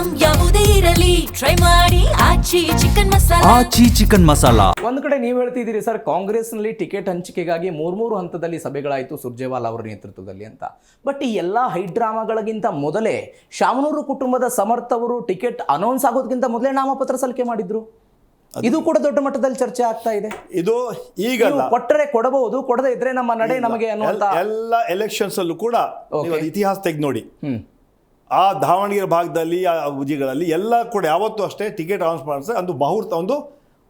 Item ಯಾವುದೇ ಇರಲಿ try ಮಾಡಿ ಆಚಿ ಚಿಕನ್ ಮಸಾಲಾ. ಒಂದು ಕಡೆ ನೀವು ಹೇಳ್ತಿದ್ದೀರಿ ಸರ್, ಕಾಂಗ್ರೆಸ್ನಲ್ಲಿ ಟಿಕೆಟ್ ಹಂಚಿಕೆಗಾಗಿ ಮೂರು ಹಂತದಲ್ಲಿ ಸಭೆಗಳಾಯಿತು ಸುರ್ಜೇವಾಲಾ ಅವರ ನೇತೃತ್ವದಲ್ಲಿ ಅಂತ. ಬಟ್ ಈ ಎಲ್ಲ ಹೈಡ್ರಾಮಾಗಳಿಗಿಂತ ಮೊದಲೇ ಶಾಮನೂರು ಕುಟುಂಬದ ಸಮರ್ಥವರು ಟಿಕೆಟ್ ಅನೌನ್ಸ್ ಆಗೋದಕ್ಕಿಂತ ಮೊದಲೇ ನಾಮಪತ್ರ ಸಲ್ಲಿಕೆ ಮಾಡಿದ್ರು. ಇದು ಕೂಡ ದೊಡ್ಡ ಮಟ್ಟದಲ್ಲಿ ಚರ್ಚೆ ಆಗ್ತಾ ಇದೆ. ಇದು ಈಗ ಕೊಟ್ಟರೆ ಕೊಡಬಹುದು, ಕೊಡದೇ ಇದ್ರೆ ನಮ್ಮ ನಡೆ ನಮಗೆ ಅನ್ನುವಂತ ಎಲ್ಲ ಎಲೆಕ್ಷನ್ಸ್ ಅಲ್ಲೂ ಕೂಡ ಇತಿಹಾಸ ತೆಗೆದು ನೋಡಿ. ಆ ದಾವಣಗೆರೆ ಭಾಗದಲ್ಲಿ ಆ ಉಜಿಗಳಲ್ಲಿ ಎಲ್ಲ ಕೂಡ ಯಾವತ್ತೂ ಅಷ್ಟೇ ಟಿಕೆಟ್ ಅನೌನ್ಸ್ ಮಾಡಿದ್ರೆ ಒಂದು ಮುಹೂರ್ತ, ಒಂದು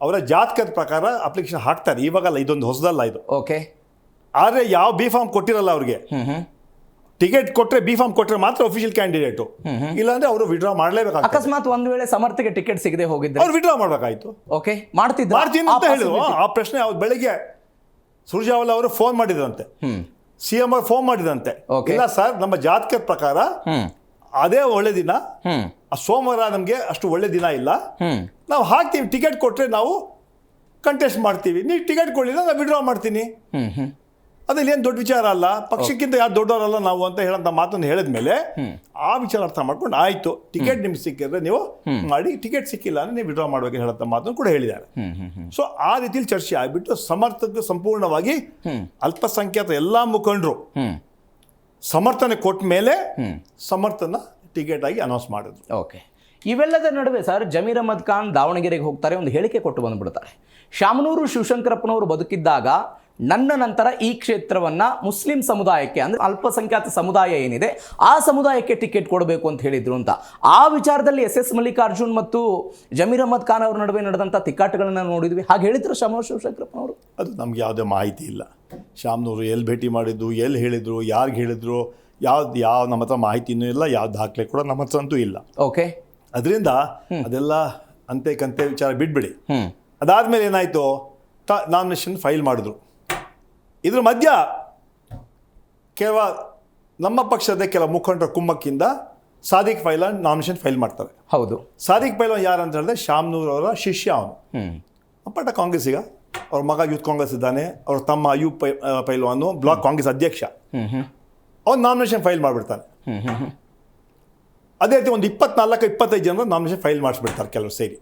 ಅವರ ಜಾತಕದ ಪ್ರಕಾರ ಅಪ್ಲಿಕೇಶನ್ ಹಾಕ್ತಾರೆ. ಇವಾಗಲ್ಲ, ಇದೊಂದು ಹೊಸದಲ್ಲ ಇದು. ಓಕೆ. ಆದರೆ ಯಾವ ಬಿ ಫಾರ್ಮ್ ಕೊಟ್ಟಿರಲ್ಲ ಅವ್ರಿಗೆ. ಟಿಕೆಟ್ ಕೊಟ್ಟರೆ, ಬಿ ಫಾರ್ಮ್ ಕೊಟ್ಟರೆ ಮಾತ್ರ ಅಫಿಷಿಯಲ್ ಕ್ಯಾಂಡಿಡೇಟು. ಇಲ್ಲಾಂದ್ರೆ ಅವರು ವಿಡ್ರಾ ಮಾಡಲೇಬೇಕಾಗ್ತದೆ. ಅಕಸ್ಮಾತ್ ಒಂದು ವೇಳೆ ಸಮರ್ಥಿಗೆ ಟಿಕೆಟ್ ಸಿಗದೆ ಹೋಗಿದ್ರೆ ಅವ್ರು ವಿಡ್ರಾ ಮಾಡಬೇಕಾಯ್ತು. ಓಕೆ, ಮಾಡ್ತೀನಿ ಅಂತ ಹೇಳಿದ್ರು. ಆ ಪ್ರಶ್ನೆ ಅವ್ರು ಬೆಳಗ್ಗೆ ಸುರ್ಜೇವಾಲಾ ಅವರು ಫೋನ್ ಮಾಡಿದ್ರಂತೆ, CM ಅವ್ರು ಫೋನ್ ಮಾಡಿದಂತೆ. ಇಲ್ಲ ಸರ್, ನಮ್ಮ ಜಾತಕದ ಪ್ರಕಾರ ಅದೇ ಒಳ್ಳೆ ದಿನ, ಆ ಸೋಮವಾರ ನಮಗೆ ಅಷ್ಟು ಒಳ್ಳೆ ದಿನ ಇಲ್ಲ, ನಾವು ಹಾಕ್ತೀವಿ, ಟಿಕೆಟ್ ಕೊಟ್ಟರೆ ನಾವು ಕಂಟೆಸ್ಟ್ ಮಾಡ್ತೀವಿ, ನೀವು ಟಿಕೆಟ್ ಕೊಡಲಿಲ್ಲ ನಾನು ವಿಡ್ರಾ ಮಾಡ್ತೀನಿ. ಅದ್ರಲ್ಲಿ ಏನು ದೊಡ್ಡ ವಿಚಾರ ಅಲ್ಲ, ಪಕ್ಷಕ್ಕಿಂತ ಯಾರು ದೊಡ್ಡವರಲ್ಲ ನಾವು ಅಂತ ಹೇಳೋಂಥ ಮಾತನ್ನು ಹೇಳಿದ್ಮೇಲೆ ಆ ವಿಚಾರ ಅರ್ಥ ಮಾಡ್ಕೊಂಡು ಆಯಿತು, ಟಿಕೆಟ್ ನಿಮ್ಗೆ ಸಿಕ್ಕಿದ್ರೆ ನೀವು ಮಾಡಿ, ಟಿಕೆಟ್ ಸಿಕ್ಕಿಲ್ಲ ಅಂದರೆ ನೀವು ವಿಡ್ರಾ ಮಾಡಬೇಕು ಹೇಳೋಂಥ ಮಾತನ್ನು ಕೂಡ ಹೇಳಿದ್ದಾರೆ. ಸೊ ಆ ರೀತಿಯಲ್ಲಿ ಚರ್ಚೆ ಆಗಿಬಿಟ್ಟು ಸಮರ್ಥಕ್ಕೆ ಸಂಪೂರ್ಣವಾಗಿ ಅಲ್ಪಸಂಖ್ಯಾತ ಎಲ್ಲ ಮುಖಂಡರು ಸಮರ್ಥನೆ ಕೊಟ್ಟ ಮೇಲೆ ಸಮರ್ಥನ ಟಿಕೆಟ್ ಆಗಿ ಅನೌನ್ಸ್ ಮಾಡಿದ್ರು. ಓಕೆ. ಇವೆಲ್ಲದರ ನಡುವೆ ಸರ್, ಜಮೀರ್ ಅಹ್ಮದ್ ಖಾನ್ ದಾವಣಗೆರೆಗೆ ಹೋಗ್ತಾರೆ, ಒಂದು ಹೇಳಿಕೆ ಕೊಟ್ಟು ಬಂದ್ಬಿಡ್ತಾರೆ. ಶಾಮನೂರು ಶಿವಶಂಕರಪ್ಪನವರು ಬದುಕಿದ್ದಾಗ ನನ್ನ ನಂತರ ಈ ಕ್ಷೇತ್ರವನ್ನು ಮುಸ್ಲಿಂ ಸಮುದಾಯಕ್ಕೆ, ಅಂದರೆ ಅಲ್ಪಸಂಖ್ಯಾತ ಸಮುದಾಯ ಏನಿದೆ ಆ ಸಮುದಾಯಕ್ಕೆ ಟಿಕೆಟ್ ಕೊಡಬೇಕು ಅಂತ ಹೇಳಿದ್ರು ಅಂತ. ಆ ವಿಚಾರದಲ್ಲಿ SS ಮಲ್ಲಿಕಾರ್ಜುನ್ ಮತ್ತು ಜಮೀರ್ ಅಹ್ಮದ್ ಖಾನ್ ಅವ್ರ ನಡುವೆ ನಡೆದಂಥ ತಿಕ್ಕಾಟುಗಳನ್ನು ನೋಡಿದ್ವಿ. ಹಾಗೆ ಹೇಳಿದ್ರು ಶಾಮನೂರು ಶಿವಶಂಕರಪ್ಪನವರು? ಅದು ನಮ್ಗೆ ಯಾವುದೇ ಮಾಹಿತಿ ಇಲ್ಲ. ಶಾಮನೂರು ಎಲ್ಲಿ ಭೇಟಿ ಮಾಡಿದ್ದು, ಎಲ್ಲಿ ಹೇಳಿದ್ರು, ಯಾರಿಗೆ ಹೇಳಿದ್ರು, ಯಾವ ನಮ್ಮ ಹತ್ರ ಮಾಹಿತಿನೂ ಇಲ್ಲ, ಯಾವ ದಾಖಲೆ ಕೂಡ ನಮ್ಮ ಹತ್ರ ಅಂತೂ ಇಲ್ಲ. ಓಕೆ. ಅದರಿಂದ ಅದೆಲ್ಲ ಅಂತೆ ಕಂತೆ ವಿಚಾರ ಬಿಟ್ಬಿಡಿ. ಅದಾದಮೇಲೆ ಏನಾಯಿತು, ನಾಮಿನೇಷನ್ ಫೈಲ್ ಮಾಡಿದ್ರು. ಇದ್ರ ಮಧ್ಯ ನಮ್ಮ ಪಕ್ಷದ ಕೆಲ ಮುಖಂಡರ ಕುಮ್ಮಕ್ಕಿಂದ ಸಾದಿಕ್ ಪೈಲ್ವಾನ್ ನಾಮಿನೇಷನ್ ಫೈಲ್ ಮಾಡ್ತಾರೆ. ಹೌದು. ಸಾದಿಕ್ ಪೈಲ್ವಾನ್ ಯಾರು ಅಂತ ಹೇಳಿದ್ರೆ ಶಾಮನೂರ್ ಅವರ ಶಿಷ್ಯ. ಅವನು ಅಪ್ಪಟ ಕಾಂಗ್ರೆಸ್ಸಿಗ, ಅವ್ರ ಮಗ ಯೂತ್ ಕಾಂಗ್ರೆಸ್ ಇದ್ದಾನೆ, ಅವ್ರ ತಮ್ಮ ಅಯ್ಯೂಬ್ ಪೈಲ್ವಾನು ಬ್ಲಾಕ್ ಕಾಂಗ್ರೆಸ್ ಅಧ್ಯಕ್ಷ. ಅವ್ನು ನಾಮಿನೇಷನ್ ಫೈಲ್ ಮಾಡಿಬಿಡ್ತಾನೆ. ಅದೇ ರೀತಿ ಒಂದು 24-25 ಜನರು ನಾಮಿನೇಷನ್ ಫೈಲ್ ಮಾಡಿಸ್ಬಿಡ್ತಾರೆ ಕೆಲವರು ಸೇರಿ.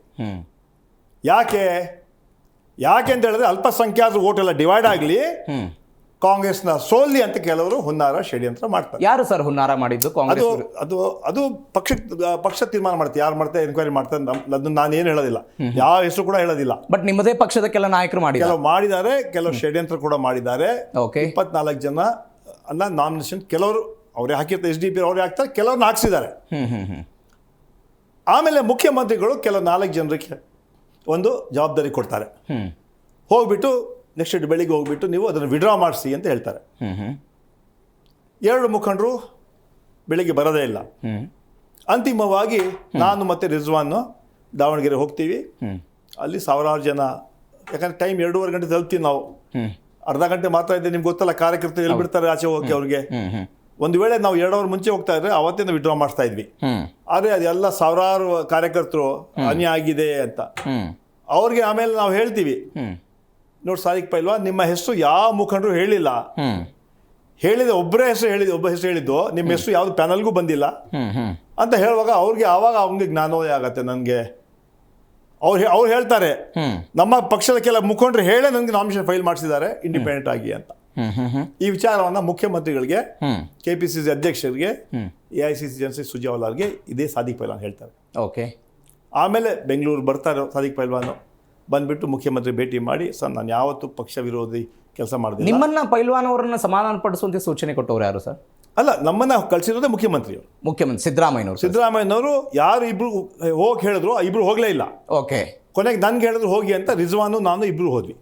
ಯಾಕೆ ಅಂತ ಹೇಳಿದ್ರೆ ಅಲ್ಪಸಂಖ್ಯಾತರ ಓಟ್ ಎಲ್ಲ ಡಿವೈಡ್ ಆಗಲಿ, ಕಾಂಗ್ರೆಸ್ನ ಸೋಲ್ಲಿ ಅಂತ ಕೆಲವರು ಹುನ್ನಾರ ಷಡ್ಯಂತ್ರ ಮಾಡ್ತಾರೆ. ಯಾರು ಸರ್ ಹುನ್ನಾರ ಮಾಡಿದ್ದು? ಕಾಂಗ್ರೆಸ್ ಅದು ಪಕ್ಷ ತೀರ್ಮಾನ ಮಾಡುತ್ತೆ, ಯಾರು ಮಾಡ್ತಾರೆ, ಎನ್ಕ್ವೈರಿ ಮಾಡ್ತಾರೆ. ಅದನ್ನು ನಾನು ಏನು ಹೇಳೋದಿಲ್ಲ, ಯಾವ ಹೆಸರು ಕೂಡ ಹೇಳೋದಿಲ್ಲ. ಬಟ್ ನಿಮ್ಮದೇ ಪಕ್ಷದ ಕೆಲ ನಾಯಕರು ಮಾಡಿದ್ದಾರೆ, ಕೆಲವು ಷಡ್ಯಂತ್ರ ಕೂಡ ಮಾಡಿದ್ದಾರೆ. 24 ಜನ ಅನ್ನ ನಾಮಿನೇಷನ್ ಕೆಲವರು ಅವರೇ ಹಾಕಿರ್ತಾರೆ, SDP ಅವರೇ ಹಾಕ್ತಾರೆ, ಕೆಲವ್ರನ್ನ ಹಾಕ್ಸಿದ್ದಾರೆ. ಆಮೇಲೆ ಮುಖ್ಯಮಂತ್ರಿಗಳು ಕೆಲವು 4 ಜನರಿಗೆ ಒಂದು ಜವಾಬ್ದಾರಿ ಕೊಡ್ತಾರೆ. ಹೋಗ್ಬಿಟ್ಟು ನೆಕ್ಸ್ಟ್ ಬೆಳಿಗ್ಗೆ ಹೋಗ್ಬಿಟ್ಟು ನೀವು ಅದನ್ನು ವಿಡ್ರಾ ಮಾಡಿಸಿ ಅಂತ ಹೇಳ್ತಾರೆ. 2 ಮುಖಂಡರು ಬೆಳಿಗ್ಗೆ ಬರೋದೇ ಇಲ್ಲ. ಅಂತಿಮವಾಗಿ ನಾನು ಮತ್ತು ರಿಜ್ವಾನ್ ದಾವಣಗೆರೆ ಹೋಗ್ತೀವಿ. ಅಲ್ಲಿ ಸಾವಿರಾರು ಜನ, ಯಾಕಂದರೆ ಟೈಮ್ 2.5 ಗಂಟೆ ತಲುಪ್ತೀವಿ ನಾವು. ಅರ್ಧ ಗಂಟೆ ಮಾತ್ರ ಇದೆ, ನಿಮ್ಗೆ ಗೊತ್ತಲ್ಲ, ಕಾರ್ಯಕರ್ತರು ಎಲ್ಲಿ ಬಿಡ್ತಾರೆ ಆಚೆ ಹೋಗಿ ಅವ್ರಿಗೆ. ಒಂದು ವೇಳೆ ನಾವು 2 ಅವರ್ ಮುಂಚೆ ಹೋಗ್ತಾ ಇದ್ರೆ ಅವತ್ತಿಂದ ವಿಡ್ರಾ ಮಾಡಿಸ್ತಾ ಇದ್ವಿ. ಆದರೆ ಅದೆಲ್ಲ ಸಾವಿರಾರು ಕಾರ್ಯಕರ್ತರು ಅನ್ಯಾಯ ಆಗಿದೆ ಅಂತ ಅವ್ರಿಗೆ ಆಮೇಲೆ ನಾವು ಹೇಳ್ತೀವಿ, ನೋಡಿ ಸಾದಿಕ್ ಪೈಲ್ವಾನ್, ನಿಮ್ಮ ಹೆಸರು ಯಾವ ಮುಖಂಡರು ಹೇಳಿಲ್ಲ, ಹೇಳಿದ ಒಬ್ಬ ಹೆಸರು ಹೇಳಿದ್ದು, ನಿಮ್ಮ ಹೆಸರು ಯಾವುದು ಪ್ಯಾನಲ್ಗೂ ಬಂದಿಲ್ಲ ಅಂತ ಹೇಳುವಾಗ ಅವ್ರಿಗೆ ಜ್ಞಾನೋದಯ ಆಗತ್ತೆ. ನನಗೆ ಅವ್ರು ಹೇಳ್ತಾರೆ, ನಮ್ಮ ಪಕ್ಷದ ಕೆಲ ಮುಖಂಡರು ಹೇಳೇ ನನಗೆ ನಾಮಿನೇಷನ್ ಫೈಲ್ ಮಾಡಿಸಿದ್ದಾರೆ ಇಂಡಿಪೆಂಡೆಂಟ್ ಆಗಿ ಅಂತ. ಈ ವಿಚಾರವನ್ನು ಮುಖ್ಯಮಂತ್ರಿಗಳಿಗೆ, KPCC ಅಧ್ಯಕ್ಷರಿಗೆ, AICC ಜನರಲ್ ಸುರ್ಜೇವಾಲಾಗೆ ಇದೇ ಸಾದಿಕ್ ಪೈಲ್ವಾನ್ ಹೇಳ್ತಾರೆ. ಓಕೆ. ಆಮೇಲೆ ಬೆಂಗಳೂರು ಬರ್ತಾರೆ ಸಾದಿಕ್ ಪೈಲ್ವಾನು. ಬಂದ್ಬಿಟ್ಟು ಮುಖ್ಯಮಂತ್ರಿ ಭೇಟಿ ಮಾಡಿ, ಸರ್ ನಾನು ಯಾವತ್ತೂ ಪಕ್ಷ ವಿರೋಧಿ ಕೆಲಸ ಮಾಡಿದೆ. ನಿಮ್ಮನ್ನ ಪೈಲ್ವಾನ್ ಅವರನ್ನ ಸಮಾಧಾನ ಪಡಿಸುವಂತೆ ಸೂಚನೆ ಕೊಟ್ಟವರು ಯಾರು ಸರ್? ಅಲ್ಲ, ನಮ್ಮನ್ನ ಕಳಿಸಿರೋದೇ ಮುಖ್ಯಮಂತ್ರಿ ಸಿದ್ದರಾಮಯ್ಯನವರು. ಯಾರು ಇಬ್ರು ಹೋಗಿ ಹೇಳಿದ್ರು, ಇಬ್ರು ಹೋಗ್ಲೇ ಇಲ್ಲ. ಓಕೆ. ಕೊನೆಗೆ ನನ್ಗೆ ಹೇಳಿದ್ರು ಹೋಗಿ ಅಂತ. ರಿಜ್ವಾನು ನಾನು ಇಬ್ರು ಹೋದ್ವಿ.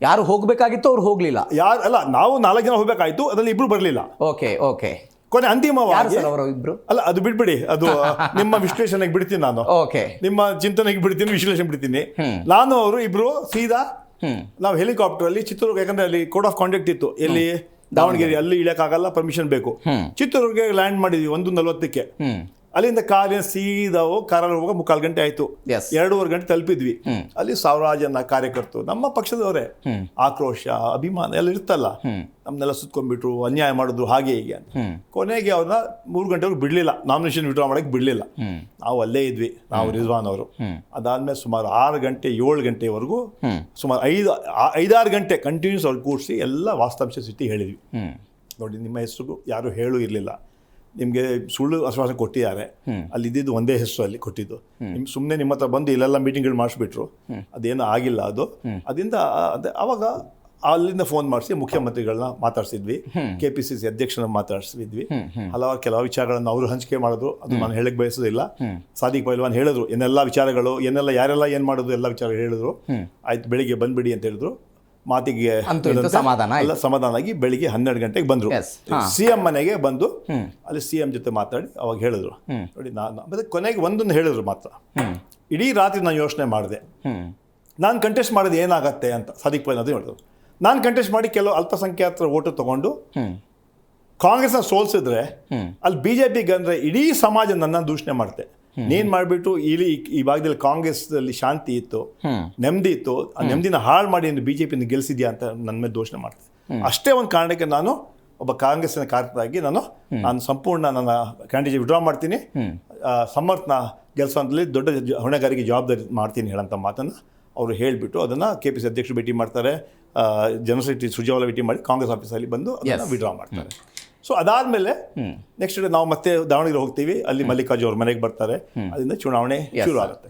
ಯಾರು ಹೋಗ್ಬೇಕಾಗಿತ್ತು ಅವ್ರು ಹೋಗ್ಲಿಲ್ಲ. ನಾವು 4 ಜನ ಹೋಗ್ಬೇಕಾಯ್ತು, ಅದ್ರಲ್ಲಿ ಇಬ್ರು ಬರಲಿಲ್ಲ. ಓಕೆ. ಕೊನೆ ಅಂತಿಮವಾಗಿ ಇಬ್ರು ಅಲ್ಲ, ಅದು ಬಿಟ್ಬಿಡಿ, ಅದು ನಿಮ್ಮ ವಿಶ್ಲೇಷಣೆಗೆ ಬಿಡ್ತೀನಿ ನಾನು. ಓಕೆ. ನಿಮ್ಮ ಚಿಂತನೆಗೆ ಬಿಡ್ತೀನಿ, ವಿಶ್ಲೇಷಣೆ ಬಿಡ್ತೀನಿ. ನಾನು ಅವರು ಇಬ್ರು ಸೀದಾ ನಾವು ಹೆಲಿಕಾಪ್ಟರ್ ಅಲ್ಲಿ ಚಿತ್ರದುರ್ಗ, ಯಾಕಂದ್ರೆ ಅಲ್ಲಿ ಕೋಡ್ ಆಫ್ ಕಾಂಡಕ್ಟ್ ಇತ್ತು, ಎಲ್ಲಿ ದಾವಣಗೆರೆ, ಅಲ್ಲಿ ಇಳಿಯಕ್ಕಾಗಲ್ಲ, ಪರ್ಮಿಷನ್ ಬೇಕು. ಚಿತ್ರದುರ್ಗಕ್ಕೆ ಲ್ಯಾಂಡ್ ಮಾಡಿದ್ವಿ 1:40ಕ್ಕೆ. ಅಲ್ಲಿಂದ ಕಾರಿನ ಸೀದಾ ಕಾರಲ್ಲಿ ಹೋಗೋ 3/4 ಗಂಟೆ ಆಯಿತು. Yes. 2.5 ಗಂಟೆ ತಲುಪಿದ್ವಿ. ಅಲ್ಲಿ ಸಾವಿರಾರು ಜನ ಕಾರ್ಯಕರ್ತರು, ನಮ್ಮ ಪಕ್ಷದವರೇ, ಆಕ್ರೋಶ, ಅಭಿಮಾನ ಎಲ್ಲ ಇರ್ತಲ್ಲ, ನಮ್ಮನ್ನೆಲ್ಲ ಸುತ್ಕೊಂಡ್ಬಿಟ್ರು, ಅನ್ಯಾಯ ಮಾಡಿದ್ರು, ಹಾಗೆ ಹೀಗೆ ಅಂತ. ಕೊನೆಗೆ ಅವ್ರನ್ನ 3 ಗಂಟೆವರೆಗೂ ಬಿಡಲಿಲ್ಲ, ನಾಮಿನೇಷನ್ ವಿಡ್ರಾ ಮಾಡೋಕ್ಕೆ ಬಿಡಲಿಲ್ಲ. ನಾವು ಅಲ್ಲೇ ಇದ್ವಿ, ನಾವು ರಿಜ್ವಾನ್ ಅವರು. ಅದಾದಮೇಲೆ ಸುಮಾರು 6 ಗಂಟೆ 7 ಗಂಟೆವರೆಗೂ ಸುಮಾರು 5-6 ಗಂಟೆ ಕಂಟಿನ್ಯೂಸ್ ಅವ್ರು ಕೂರಿಸಿ ಎಲ್ಲ ವಾಸ್ತವಾಂಶ ಸಿಟಿ ಹೇಳಿದ್ವಿ. ನೋಡಿ, ನಿಮ್ಮ ಹೆಸರು ಯಾರು ಹೇಳೂ ಇರಲಿಲ್ಲ, ನಿಮಗೆ ಸುಳ್ಳು ಆಶ್ವಾಸನೆ ಕೊಟ್ಟಿದ್ದಾರೆ, ಅಲ್ಲಿ ಇದ್ದಿದ್ದು ಒಂದೇ ಹೆಸರು ಅಲ್ಲಿ ಕೊಟ್ಟಿದ್ದು. ಸುಮ್ಮನೆ ನಿಮ್ಮ ಹತ್ರ ಬಂದು ಇಲ್ಲೆಲ್ಲ ಮೀಟಿಂಗ್ಗಳು ಮಾಡಿಸ್ಬಿಟ್ರು, ಅದೇನೂ ಆಗಿಲ್ಲ ಅದು. ಅದರಿಂದ ಅವಾಗ ಅಲ್ಲಿಂದ ಫೋನ್ ಮಾಡಿಸಿ ಮುಖ್ಯಮಂತ್ರಿಗಳನ್ನ ಮಾತಾಡ್ಸಿದ್ವಿ, KPCC ಅಧ್ಯಕ್ಷರನ್ನ ಮಾತಾಡ್ಸಿದ್ವಿ. ಕೆಲವು ವಿಚಾರಗಳನ್ನು ಅವರು ಹಂಚಿಕೆ ಮಾಡಿದ್ರು, ಅದು ನಾನು ಹೇಳಕ್ಕೆ ಬಯಸೋದಿಲ್ಲ. ಸಾದಿಕ್ ಪೈಲ್ವಾನ್ ಹೇಳಿದ್ರು ಏನೆಲ್ಲ ವಿಚಾರಗಳು, ಯಾರೆಲ್ಲ ಏನು ಮಾಡೋದು ಎಲ್ಲ ವಿಚಾರ ಹೇಳಿದ್ರು. ಆಯ್ತು, ಬೆಳಿಗ್ಗೆ ಬಂದ್ಬಿಡಿ ಅಂತ ಹೇಳಿದ್ರು. ಮಾತಿಗೆ ಸಮಾಧಾನ ಆಗಿ ಬೆಳಿಗ್ಗೆ 12 ಗಂಟೆಗೆ ಬಂದರು. CM ಮನೆಗೆ ಬಂದು ಅಲ್ಲಿ CM ಜೊತೆ ಮಾತಾಡಿ ಅವಾಗ ಹೇಳಿದ್ರು, ನೋಡಿ ಮತ್ತೆ ಕೊನೆಗೆ ಒಂದನ್ನು ಹೇಳಿದ್ರು ಮಾತ್ರ. ಇಡೀ ರಾತ್ರಿ ನಾನು ಯೋಚನೆ ಮಾಡಿದೆ, ನಾನು ಕಂಟೆಸ್ಟ್ ಮಾಡಿದೆ ಏನಾಗತ್ತೆ ಅಂತ. ಸಾದಿಕ್ ಪೈಲ್ವಾನ್ ಅದು ಹೇಳಿದ್ರು, ನಾನು ಕಂಟೆಸ್ಟ್ ಮಾಡಿ ಕೆಲವು ಅಲ್ಪಸಂಖ್ಯಾತರ ಓಟು ತಗೊಂಡು ಕಾಂಗ್ರೆಸ್ನ ಸೋಲ್ಸಿದ್ರೆ ಅಲ್ಲಿ BJPಗೆ ಅಂದರೆ ಇಡೀ ಸಮಾಜ ನನ್ನ ದೂಷಣೆ ಮಾಡುತ್ತೆ. ನೀನು ಮಾಡಿಬಿಟ್ಟು ಈ ಭಾಗದಲ್ಲಿ ಕಾಂಗ್ರೆಸ್ನಲ್ಲಿ ಶಾಂತಿ ಇತ್ತು, ನೆಮ್ಮದಿ ಇತ್ತು, ಆ ನೆಮ್ಮದಿನ ಹಾಳು ಮಾಡಿ BJPನ ಗೆಲ್ಸಿದ್ಯಾ ಅಂತ ನನ್ನ ಮೇಲೆ ದೂಷಣೆ ಮಾಡ್ತೀನಿ. ಅಷ್ಟೇ ಒಂದು ಕಾರಣಕ್ಕೆ ನಾನು ಒಬ್ಬ ಕಾಂಗ್ರೆಸ್ಸಿನ ಕಾರ್ಯಕರ್ತರಾಗಿ ನಾನು ಸಂಪೂರ್ಣ ನನ್ನ ಕ್ಯಾಂಡಿಡೇಟ್ ವಿಡ್ರಾ ಮಾಡ್ತೀನಿ, ಸಮರ್ಥನ ಗೆಲ್ಸೋದ್ರಲ್ಲಿ ದೊಡ್ಡ ಹೊಣೆಗಾರಿಕೆ ಜವಾಬ್ದಾರಿ ಮಾಡ್ತೀನಿ ಹೇಳೋಂಥ ಮಾತನ್ನು ಅವರು ಹೇಳಿಬಿಟ್ಟು ಅದನ್ನು KPCC ಅಧ್ಯಕ್ಷರು ಭೇಟಿ ಮಾಡ್ತಾರೆ, ಜನರಲ್ ಸೆಕ್ರೆಟರಿ ಸುರ್ಜೇವಾಲಾ ಭೇಟಿ ಮಾಡಿ ಕಾಂಗ್ರೆಸ್ ಆಫೀಸಲ್ಲಿ ಬಂದು ಅದನ್ನು ವಿಡ್ರಾ ಮಾಡ್ತಾರೆ. ಸೊ ಅದಾದಮೇಲೆ ನೆಕ್ಸ್ಟ್ ಡೇ ನಾವು ಮತ್ತೆ ದಾವಣಗೆರೆ ಹೋಗ್ತೀವಿ, ಅಲ್ಲಿ ಮಲ್ಲಿಕಾರ್ಜುನ್ ಅವ್ರ ಮನೆಗೆ ಬರ್ತಾರೆ, ಅದರಿಂದ ಚುನಾವಣೆ ಶುರು ಆಗುತ್ತೆ.